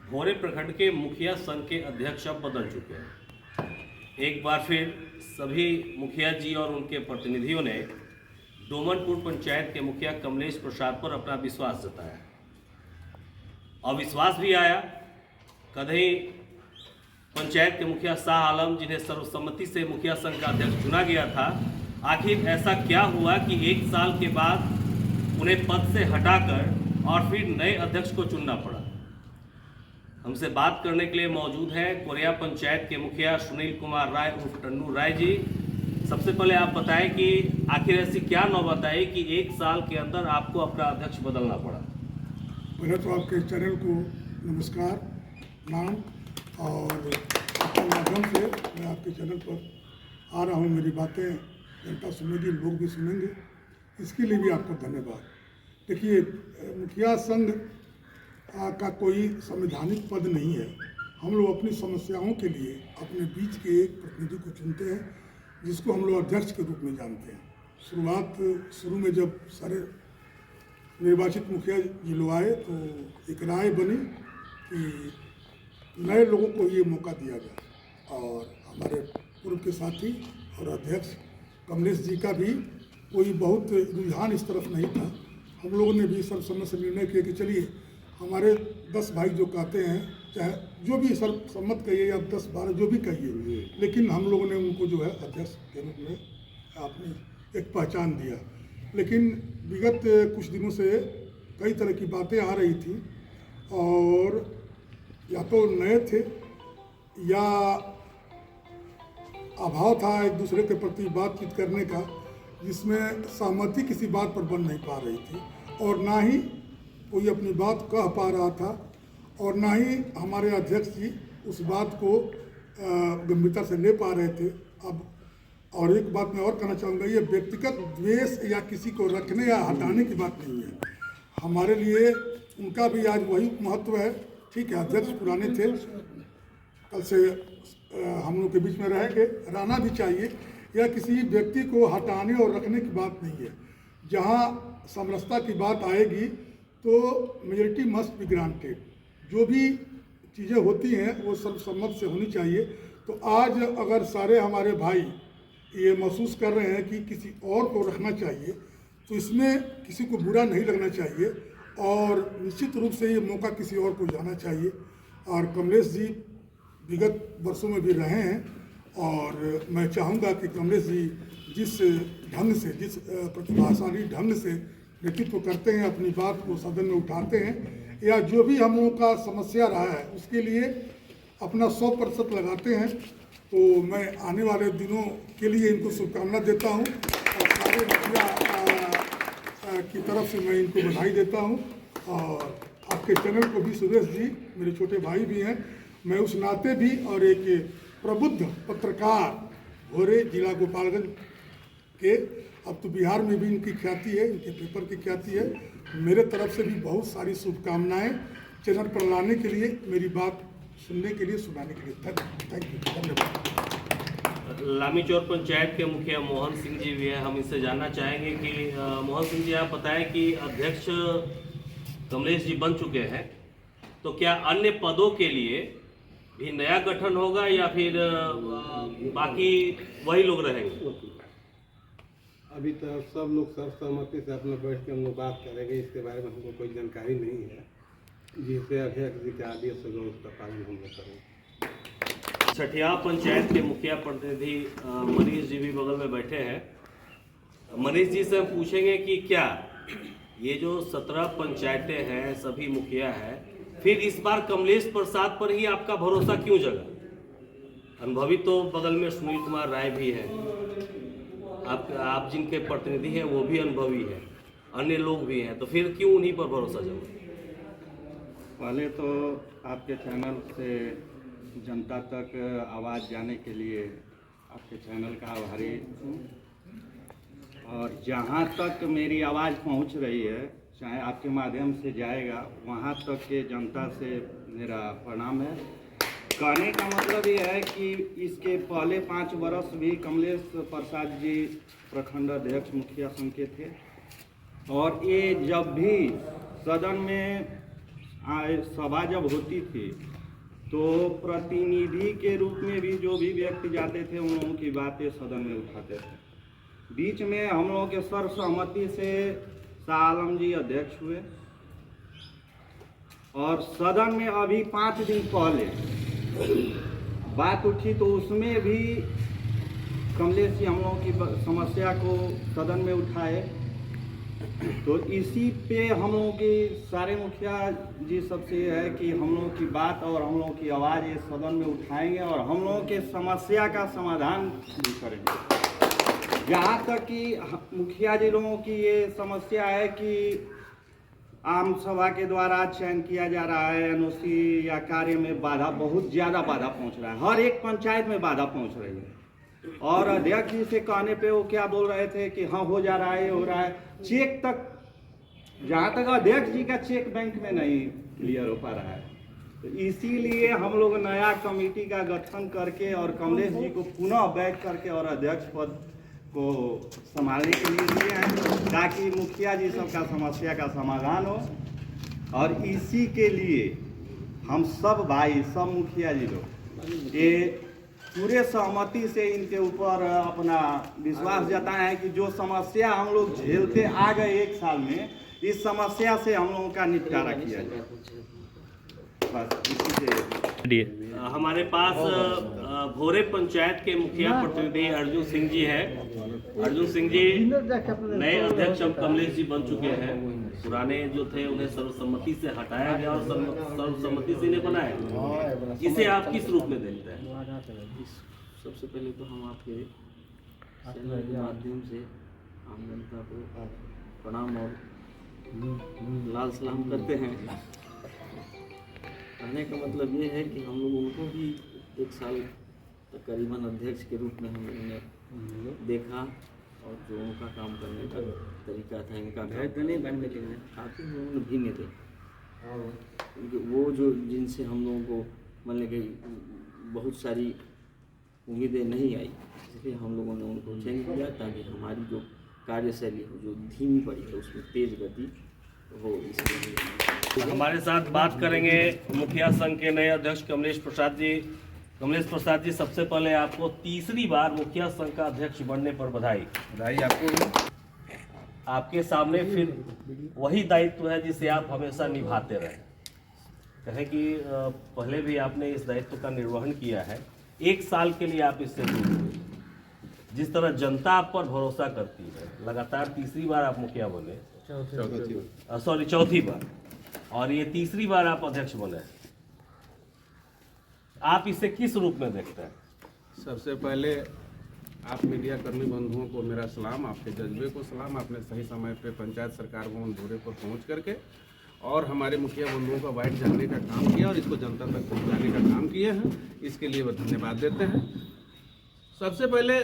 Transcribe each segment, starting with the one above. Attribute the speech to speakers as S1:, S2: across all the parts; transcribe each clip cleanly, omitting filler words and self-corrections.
S1: भोरे प्रखंड के मुखिया संघ के अध्यक्ष अब बदल चुके हैं। एक बार फिर सभी मुखिया जी और उनके प्रतिनिधियों ने डोमनपुर पंचायत के मुखिया कमलेश प्रसाद पर अपना विश्वास जताया। अविश्वास भी आया। कदही पंचायत के मुखिया शाह आलम, जिन्हें सर्वसम्मति से मुखिया संघ का अध्यक्ष चुना गया था, आखिर ऐसा क्या हुआ कि एक साल के बाद उन्हें पद से हटाकर और फिर नए अध्यक्ष को चुनना पड़ा। हमसे बात करने के लिए मौजूद हैं कोरिया पंचायत के मुखिया सुनील कुमार राय उर्फ टन्नू राय जी। सबसे पहले आप बताएं कि आखिर ऐसी क्या नौबत आई कि एक साल के अंदर आपको अपना अध्यक्ष बदलना पड़ा।
S2: पहले तो आपके चैनल को नमस्कार नाम, और आपके माध्यम से मैं आपके चैनल पर आ रहा हूँ। मेरी बातें जनता सुनेगी, लोग भी सुनेंगे, इसके लिए भी आपको धन्यवाद। देखिए, मुखिया संघ का कोई संवैधानिक पद नहीं है। हम लोग अपनी समस्याओं के लिए अपने बीच के एक प्रतिनिधि को चुनते हैं, जिसको हम लोग अध्यक्ष के रूप में जानते हैं। शुरू में जब सारे निर्वाचित मुखिया जी लोग आए तो एक राय बनी कि नए लोगों को ये मौका दिया जाए, और हमारे पूर्व के साथी और अध्यक्ष कमलेश जी का भी कोई बहुत रुझान इस तरफ नहीं था। हम लोगों ने भी सर्वसम्मत से निर्णय किया कि चलिए, हमारे 10 भाई जो कहते हैं, चाहे जो भी सर्वसम्मत कहिए या 10-12 जो भी कहिए, लेकिन हम लोगों ने उनको जो है अध्यक्ष के रूप में अपनी एक पहचान दिया। लेकिन विगत कुछ दिनों से कई तरह की बातें आ रही थी, और या तो नए थे या अभाव था एक दूसरे के प्रति बातचीत करने का, जिसमें सहमति किसी बात पर बन नहीं पा रही थी, और ना ही कोई अपनी बात कह पा रहा था, और ना ही हमारे अध्यक्ष जी उस बात को गंभीरता से ले पा रहे थे। अब और एक बात मैं और कहना चाहूँगा, ये व्यक्तिगत द्वेष या किसी को रखने या हटाने की बात नहीं है। हमारे लिए उनका भी आज वही महत्व है। ठीक है, अध्यक्ष पुराने थे, कल से हम लोग के बीच में रहेंगे, रहना भी चाहिए। या किसी व्यक्ति को हटाने और रखने की बात नहीं है। जहाँ समरसता की बात आएगी तो मेजॉरिटी मस्ट बी ग्रांटेड। जो भी चीज़ें होती हैं वो सर्वसम्मत से होनी चाहिए। तो आज अगर सारे हमारे भाई ये महसूस कर रहे हैं कि किसी और को रखना चाहिए, तो इसमें किसी को बुरा नहीं लगना चाहिए, और निश्चित रूप से ये मौका किसी और को जाना चाहिए। और कमलेश जी विगत वर्षों में भी रहे हैं, और मैं चाहूँगा कि कमलेश जी जिस ढंग से, जिस प्रतिभाशाली ढंग से नेतृत्व करते हैं, अपनी बात को सदन में उठाते हैं, या जो भी हम लोगों का समस्या रहा है उसके लिए अपना 100% लगाते हैं, तो मैं आने वाले दिनों के लिए इनको शुभकामना देता हूं, और सारे मुखिया की तरफ से मैं इनको बधाई देता हूं। और आपके चैनल को भी, सुरेश जी मेरे छोटे भाई भी हैं, मैं उस नाते भी, और एक प्रबुद्ध पत्रकार भोरे जिला गोपालगंज के, अब तो बिहार में भी इनकी ख्याति है, इनके पेपर की ख्याति है। मेरे तरफ से भी बहुत सारी शुभकामनाएं चैनल पर लाने के लिए, मेरी बात सुनने के लिए, सुनाने के लिए। थैंक यू, धन्यवाद।
S1: लामीचौर पंचायत के मुखिया मोहन सिंह जी भी हैं। हम इससे जानना चाहेंगे कि मोहन सिंह जी, आप बताएं कि अध्यक्ष कमलेश जी बन चुके हैं, तो क्या अन्य पदों के लिए भी नया गठन होगा या फिर बाकी वही लोग रहेंगे?
S3: अभी तो सब लोग सर्वसम्मति से अपने बैठ के हम लोग बात करेंगे। इसके बारे में हमको कोई जानकारी नहीं है। जिससे अध्यक्ष जी के आदेश होगा उसका पालन हम लोग करेंगे।
S1: छठिया पंचायत के मुखिया प्रतिनिधि मनीष जी भी बगल में बैठे हैं। मनीष जी से हम पूछेंगे कि क्या ये जो 17 पंचायतें हैं, सभी मुखिया हैं, फिर इस बार कमलेश प्रसाद पर ही आपका भरोसा क्यों जगा? अनुभवी तो बगल में सुनील कुमार राय भी हैं, आप जिनके प्रतिनिधि हैं वो भी अनुभवी हैं, अन्य लोग भी हैं, तो फिर क्यों उन्हीं पर भरोसा जमा?
S4: पहले तो आपके चैनल से जनता तक आवाज़ जाने के लिए आपके चैनल का आभारी हूँ, और जहाँ तक मेरी आवाज़ पहुँच रही है, चाहे आपके माध्यम से जाएगा, वहाँ तक के जनता से मेरा प्रणाम है। कहने का मतलब ये है कि इसके पहले 5 वर्ष भी कमलेश प्रसाद जी प्रखंड अध्यक्ष मुखिया संघ के थे, और ये जब भी सदन में सभा जब होती थी तो प्रतिनिधि के रूप में भी जो भी व्यक्ति जाते थे उन लोगों की बातें सदन में उठाते थे। बीच में हम लोगों के सर्वसम्मति से शाह आलम जी अध्यक्ष हुए और सदन में अभी 5 दिन पहले बात उठी तो उसमें भी कमलेश जी हम लोगों की समस्या को सदन में उठाए। तो इसी पे हम लोगों की सारे मुखिया जी सबसे है कि हम लोगों की बात और हम लोगों की आवाज़ ये सदन में उठाएंगे और हम लोगों के समस्या का समाधान भी करेंगे। जहाँ तक कि मुखिया जी लोगों की ये समस्या है कि आम सभा के द्वारा चयन किया जा रहा है एनओसी या कार्य में बाधा, बहुत ज़्यादा बाधा पहुँच रहा है, हर एक पंचायत में बाधा पहुँच रही है। और अध्यक्ष जी से कहने पे वो क्या बोल रहे थे कि हाँ हो जा रहा है, हो रहा है, चेक तक, जहाँ तक अध्यक्ष जी का चेक बैंक में नहीं क्लियर हो पा रहा है। तो इसीलिए हम लोग नया कमेटी का गठन करके और कमलेश जी को पुनः बैठ करके और अध्यक्ष पद को संभालने के लिए दिए हैं ताकि मुखिया जी सबका समस्या का समाधान हो। और इसी के लिए हम सब भाई, सब मुखिया जी लोग ये पूरे सहमति से इनके ऊपर अपना विश्वास जताए हैं कि जो समस्या हम लोग झेलते आ गए 1 साल में, इस समस्या से हम लोगों का निपटारा किया जाए। बस इसी से
S1: हमारे पास भोरे पंचायत के मुखिया प्रतिनिधि अर्जुन सिंह जी है। अर्जुन सिंह जी नए अध्यक्ष अब कमलेश जी बन चुके हैं। पुराने जो थे उन्हें सर्वसम्मति से हटाया गया और सर्वसम्मति से इन्हें बनाया। इसे आप किस रूप में देखते हैं?
S5: सबसे पहले तो हम आपके चैनल के माध्यम से आम जनता को प्रणाम और लाल सलाम करते हैं। कहने का मतलब ये है कि हम लोग उनको भी 1 साल तकरीबन अध्यक्ष के रूप में हम लोगों ने देखा और जो उनका काम करने का तरीका था, इनका नहीं बनने के लिए काफ़ी हम लोगों ने भिन्न थे। वो जो जिनसे हम लोगों को मतलब कि बहुत सारी उम्मीदें नहीं आई, इसलिए हम लोगों ने उनको चेंज किया ताकि हमारी जो कार्यशैली हो, जो धीमी पड़ी है, उसमें तेज गति हो। इसलिए
S1: हमारे साथ बात करेंगे मुखिया संघ के नए अध्यक्ष कमलेश प्रसाद जी। कमलेश प्रसाद जी, सबसे पहले आपको 3री बार मुखिया संघ का अध्यक्ष बनने पर बधाई।
S3: आपको
S1: आपके सामने फिर वही दायित्व है जिसे आप हमेशा निभाते रहे। कहें कि पहले भी आपने इस दायित्व का निर्वहन किया है, 1 साल के लिए आप इससे दूर हुए। जिस तरह जनता आप पर भरोसा करती है, लगातार 3री बार आप मुखिया बने, चौथी बार, और ये 3री बार आप अध्यक्ष बने, आप इसे किस रूप में देखते हैं?
S3: सबसे पहले आप मीडिया कर्मी बंधुओं को मेरा सलाम, आपके जज्बे को सलाम। आपने सही समय पे पंचायत सरकार भवन दौरे पर पहुंच करके और हमारे मुखिया बंधुओं का वाइट जानने का काम किया और इसको जनता तक पहुंचाने का काम किए हैं, इसके लिए धन्यवाद देते हैं। सबसे पहले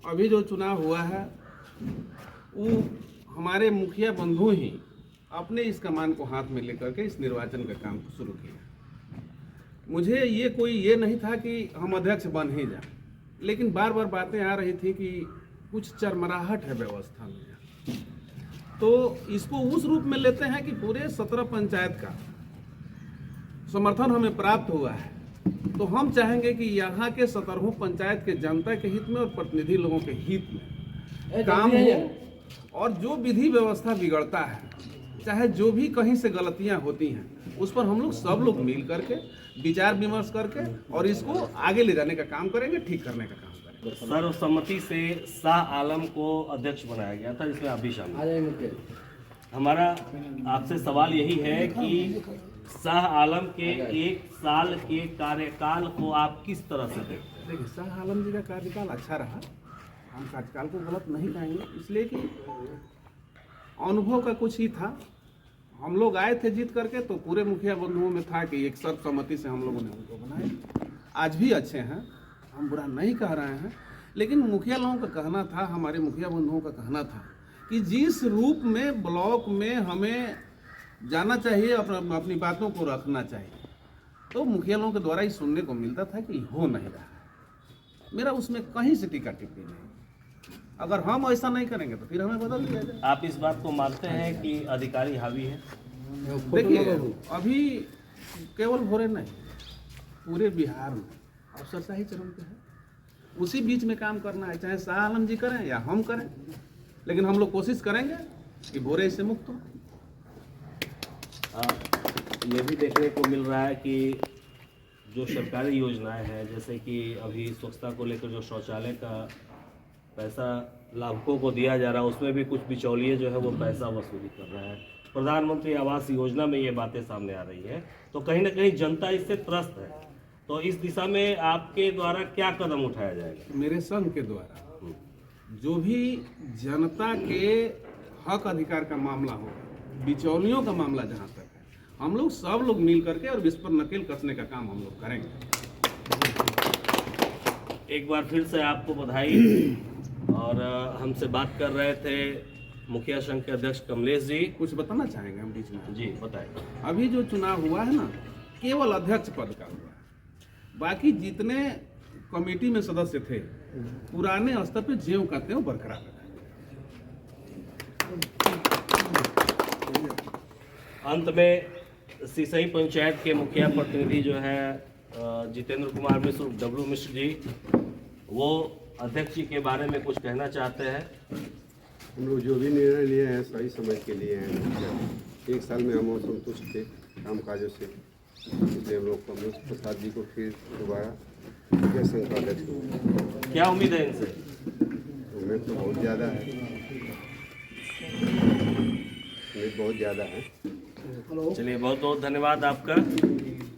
S3: अभी जो चुनाव हुआ है वो हमारे मुखिया बंधु ही अपने इस कमान को हाथ में लेकर के इस निर्वाचन का काम शुरू किया। मुझे ये नहीं था कि हम अध्यक्ष बन ही जाएं, लेकिन बार बार बातें आ रही थी कि कुछ चरमराहट है व्यवस्था में, तो इसको उस रूप में लेते हैं कि पूरे 17 पंचायत का समर्थन हमें प्राप्त हुआ है। तो हम चाहेंगे कि यहाँ के 17 पंचायत के जनता के हित में और प्रतिनिधि लोगों के हित में काम हो, और जो विधि व्यवस्था बिगड़ता है, चाहे जो भी कहीं से गलतियाँ होती हैं, उस पर हम लोग सब लोग मिल करके विचार विमर्श करके और इसको आगे ले जाने का काम करेंगे, ठीक करने का काम करेंगे।
S1: सर्वसम्मति से शाह आलम को अध्यक्ष बनाया गया था, जिसमें आप भी शामिल। हमारा आपसे सवाल यही है कि शाह आलम के 1 साल के कार्यकाल को आप किस तरह से देखते हैं?
S3: देखिए, शाह आलम जी का कार्यकाल अच्छा रहा, हम कार्यकाल को गलत नहीं कहेंगे, इसलिए कि अनुभव का कुछ ही था। हम लोग आए थे जीत करके, तो पूरे मुखिया बंधुओं में था कि एक सर्वसम्मति से हम लोगों ने उनको बनाया। आज भी अच्छे हैं, हम बुरा नहीं कह रहे हैं, लेकिन मुखिया लोगों का कहना था, हमारे मुखिया बंधुओं का कहना था कि जिस रूप में ब्लॉक में हमें जाना चाहिए, अपनी बातों को रखना चाहिए, तो मुखिया लोगों के द्वारा ही सुनने को मिलता था कि हो नहीं रहा है। मेरा उसमें कहीं से टीका टिप्पणी नहीं। अगर हम ऐसा नहीं करेंगे तो फिर हमें बदल दिया जाए।
S1: आप इस बात को मानते हैं कि अधिकारी हावी है?
S6: देखिए अभी केवल भोरे नहीं, पूरे बिहार में अफसरशाही चरम पे है। उसी बीच में काम करना है, चाहे शाह आलम जी करें या हम करें, लेकिन हम लोग कोशिश करेंगे कि भोरे से मुक्त हो।
S1: ये भी देखने को मिल रहा है कि जो सरकारी योजनाएं हैं, जैसे कि अभी स्वच्छता को लेकर जो शौचालय का पैसा लाभुकों को दिया जा रहा है, उसमें भी कुछ बिचौलिए जो है वो पैसा वसूली कर रहे हैं। प्रधानमंत्री आवास योजना में ये बातें सामने आ रही है, तो कहीं ना कहीं जनता इससे त्रस्त है। तो इस दिशा में आपके द्वारा क्या कदम उठाया जाएगा?
S6: मेरे संघ के द्वारा जो भी जनता के हक अधिकार का मामला होगा, बिचौलियों का मामला जहाँ तक है, हम लोग सब लोग मिल करके और इस पर नकेल कसने का काम हम लोग करेंगे।
S1: एक बार फिर से आपको बधाई। और हमसे बात कर रहे थे मुखिया संघ के अध्यक्ष कमलेश जी।
S6: कुछ बताना चाहेंगे हम बीच में?
S1: जी बताएं।
S6: अभी जो चुनाव हुआ है ना, केवल अध्यक्ष पद का हुआ है। बाकी जितने कमेटी में सदस्य थे पुराने स्तर पे ज्यों का त्यों बरकरार रहे।
S1: अंत में सिसई पंचायत के मुखिया प्रतिनिधि जो है जितेंद्र कुमार मिश्र, डब्लू मिश्र जी, वो अध्यक्ष जी के बारे में कुछ कहना चाहते हैं।
S3: हम लोग जो भी निर्णय लिए हैं सही समझ के लिए हैं। एक साल में हम असंतुष्ट थे काम काजों से, इसलिए हम लोग कमलेश प्रसाद जी को फिर दोबारा मुखिया संघ का अध्यक्ष हुए।
S1: क्या उम्मीद है इनसे?
S3: उम्मीद तो बहुत ज़्यादा है, उम्मीद बहुत ज़्यादा है।
S1: चलिए, बहुत बहुत धन्यवाद आपका।